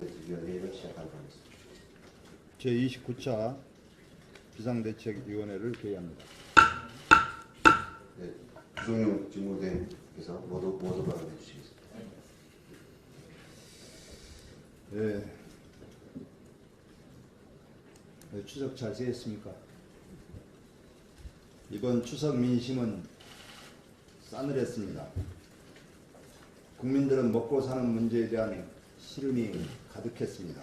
위원회를 시작하도록 하겠습니다. 제29차 비상대책위원회를 개의합니다. 네, 주성용 직무대행께서 모두 발언해 주시겠습니다. 네. 추석 잘 지냈습니까? 이번 추석 민심은 싸늘했습니다. 국민들은 먹고 사는 문제에 대한 시름이 가득했습니다.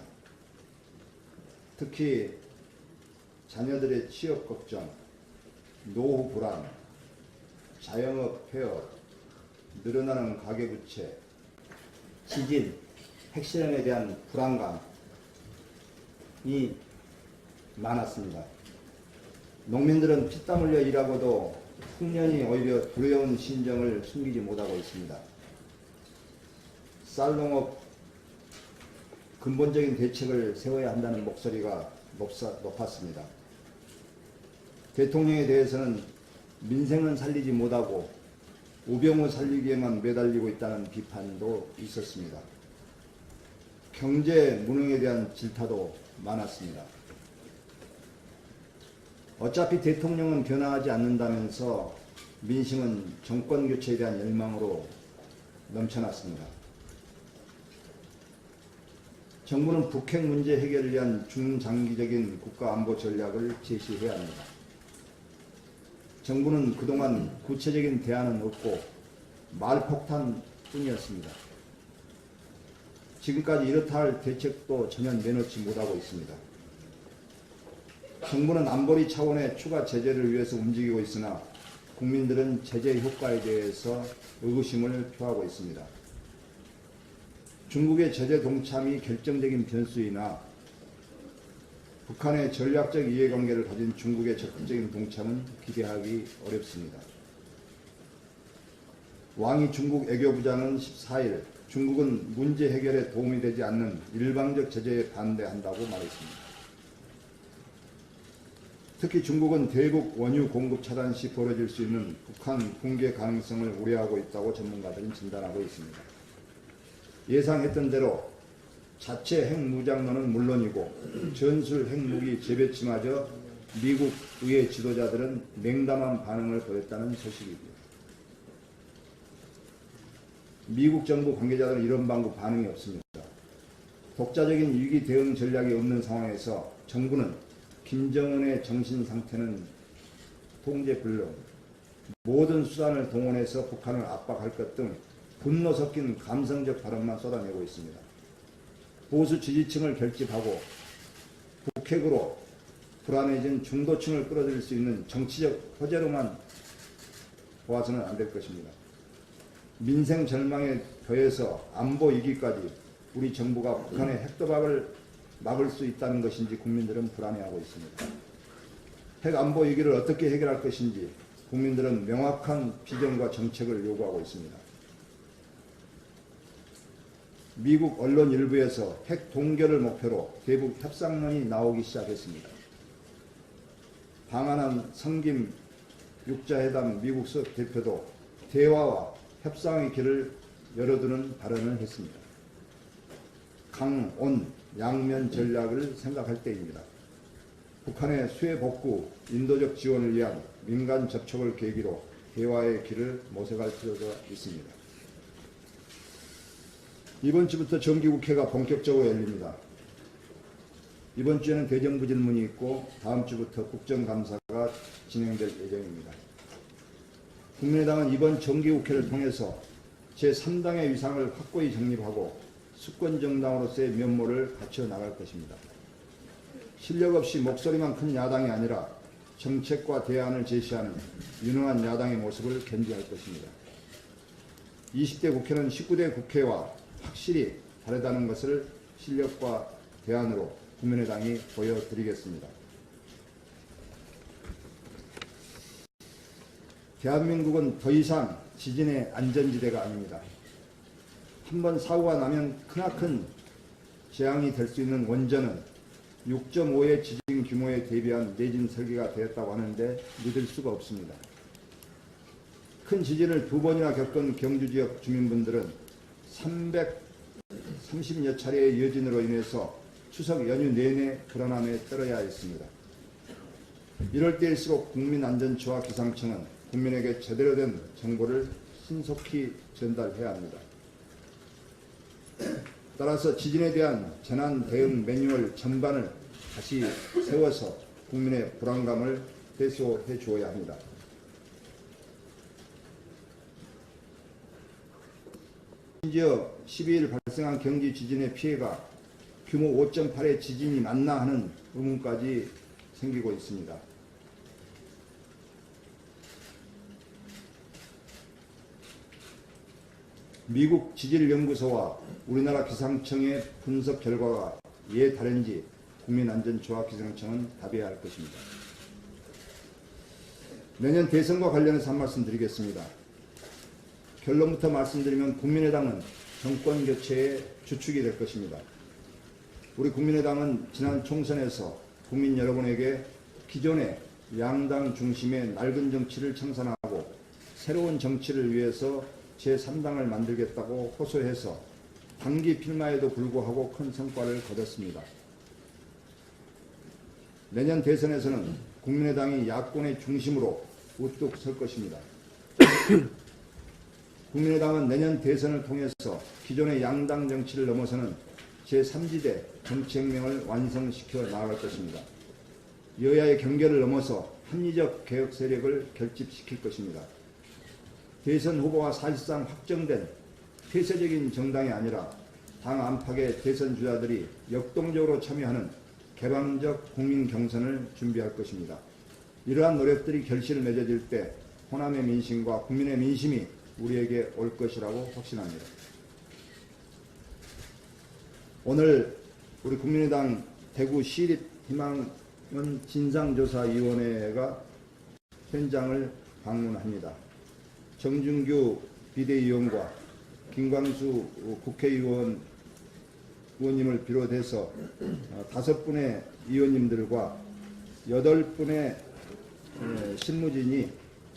특히 자녀들의 취업 걱정, 노후 불안, 자영업 폐업, 늘어나는 가계부채, 지진, 핵실험에 대한 불안감이 많았습니다. 농민들은 피땀 흘려 일하고도 풍년이 오히려 두려운 심정을 숨기지 못하고 있습니다. 쌀농업 근본적인 대책을 세워야 한다는 목소리가 높았습니다. 대통령에 대해서는 민생은 살리지 못하고 우병우 살리기에만 매달리고 있다는 비판도 있었습니다. 경제 무능에 대한 질타도 많았습니다. 어차피 대통령은 변화하지 않는다면서 민심은 정권 교체에 대한 열망으로 넘쳐났습니다. 정부는 북핵 문제 해결을 위한 중장기적인 국가안보 전략을 제시해야 합니다. 정부는 그동안 구체적인 대안은 없고 말폭탄뿐이었습니다. 지금까지 이렇다 할 대책도 전혀 내놓지 못하고 있습니다. 정부는 안보리 차원의 추가 제재를 위해서 움직이고 있으나 국민들은 제재 효과에 대해서 의구심을 표하고 있습니다. 중국의 제재 동참이 결정적인 변수이나 북한의 전략적 이해관계를 가진 중국의 적극적인 동참은 기대하기 어렵습니다. 왕이 중국 외교부장은 14일 중국은 문제 해결에 도움이 되지 않는 일방적 제재에 반대한다고 말했습니다. 특히 중국은 대북 원유 공급 차단 시 벌어질 수 있는 북한 붕괴 가능성을 우려하고 있다고 전문가들은 진단하고 있습니다. 예상했던 대로 자체 핵무장론은 물론이고 전술 핵무기 재배치마저 미국 의회 지도자들은 냉담한 반응을 보였다는 소식이고요. 미국 정부 관계자들은 이런 방구 반응이 없습니다. 독자적인 위기 대응 전략이 없는 상황에서 정부는 김정은의 정신 상태는 통제 불능, 모든 수단을 동원해서 북한을 압박할 것 등 분노 섞인 감성적 발언만 쏟아내고 있습니다. 보수 지지층을 결집하고 북핵으로 불안해진 중도층을 끌어들일 수 있는 정치적 호재로만 보아서는 안 될 것입니다. 민생 절망에 더해서 안보 위기까지 우리 정부가 북한의 핵도박을 막을 수 있다는 것인지 국민들은 불안해하고 있습니다. 핵 안보 위기를 어떻게 해결할 것인지 국민들은 명확한 비전과 정책을 요구하고 있습니다. 미국 언론 일부에서 핵 동결을 목표로 대북 협상론이 나오기 시작했습니다. 방한한 성김 육자회담 미국 수석 대표도 대화와 협상의 길을 열어두는 발언을 했습니다. 강온 양면 전략을 생각할 때입니다. 북한의 수해 복구, 인도적 지원을 위한 민간 접촉을 계기로 대화의 길을 모색할 필요가 있습니다. 이번 주부터 정기국회가 본격적으로 열립니다. 이번 주에는 대정부 질문이 있고 다음 주부터 국정감사가 진행될 예정입니다. 국민의당은 이번 정기국회를 통해서 제3당의 위상을 확고히 정립하고 수권정당으로서의 면모를 갖춰 나갈 것입니다. 실력 없이 목소리만 큰 야당이 아니라 정책과 대안을 제시하는 유능한 야당의 모습을 견지할 것입니다. 20대 국회는 19대 국회와 확실히 다르다는 것을 실력과 대안으로 국민의당이 보여드리겠습니다. 대한민국은 더 이상 지진의 안전지대가 아닙니다. 한번 사고가 나면 크나큰 재앙이 될 수 있는 원전은 6.5의 지진 규모에 대비한 내진 설계가 되었다고 하는데 믿을 수가 없습니다. 큰 지진을 2번이나 겪은 경주지역 주민분들은 30여 차례의 여진으로 인해서 추석 연휴 내내 불안함에 떨어야 했습니다. 이럴 때일수록 국민안전처와 기상청은 국민에게 제대로 된 정보를 신속히 전달해야 합니다. 따라서 지진에 대한 재난 대응 매뉴얼 전반을 다시 세워서 국민의 불안감을 해소해 주어야 합니다. 심지어 12일 발생한 경기 지진의 피해가 규모 5.8의 지진이 맞나 하는 의문까지 생기고 있습니다. 미국 지질연구소와 우리나라 기상청의 분석 결과가 왜 다른지 국민안전처와 기상청은 답해야 할 것입니다. 내년 대선과 관련해서 한 말씀 드리겠습니다. 결론부터 말씀드리면 국민의당은 정권 교체의 주축이 될 것입니다. 우리 국민의당은 지난 총선에서 국민 여러분에게 기존의 양당 중심의 낡은 정치를 청산하고 새로운 정치를 위해서 제3당을 만들겠다고 호소해서 단기 필마에도 불구하고 큰 성과를 거뒀습니다. 내년 대선에서는 국민의당이 야권의 중심으로 우뚝 설 것입니다. 국민의당은 내년 대선을 통해서 기존의 양당 정치를 넘어서는 제3지대 정치혁명을 완성시켜 나아갈 것입니다. 여야의 경계를 넘어서 합리적 개혁 세력을 결집시킬 것입니다. 대선 후보가 사실상 확정된 폐쇄적인 정당이 아니라 당 안팎의 대선 주자들이 역동적으로 참여하는 개방적 국민 경선을 준비할 것입니다. 이러한 노력들이 결실을 맺어질 때 호남의 민심과 국민의 민심이 우리에게 올 것이라고 확신합니다. 오늘 우리 국민의당 대구 시립희망은 진상조사위원회가 현장을 방문합니다. 정준규 비대위원과 김광수 국회의원님을 비롯해서 5분의 의원님들과 8분의 실무진이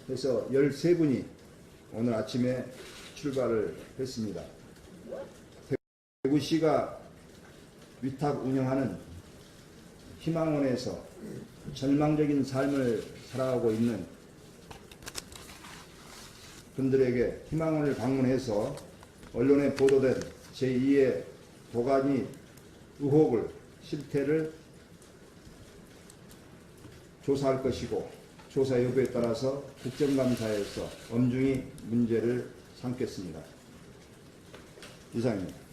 해서 13분이 오늘 아침에 출발을 했습니다. 대구시가 위탁 운영하는 희망원에서 절망적인 삶을 살아가고 있는 분들에게 희망원을 방문해서 언론에 보도된 제2의 도가니 의혹을 실태를 조사할 것이고 조사 여부에 따라서 국정감사에서 엄중히 문제를 삼겠습니다. 이상입니다.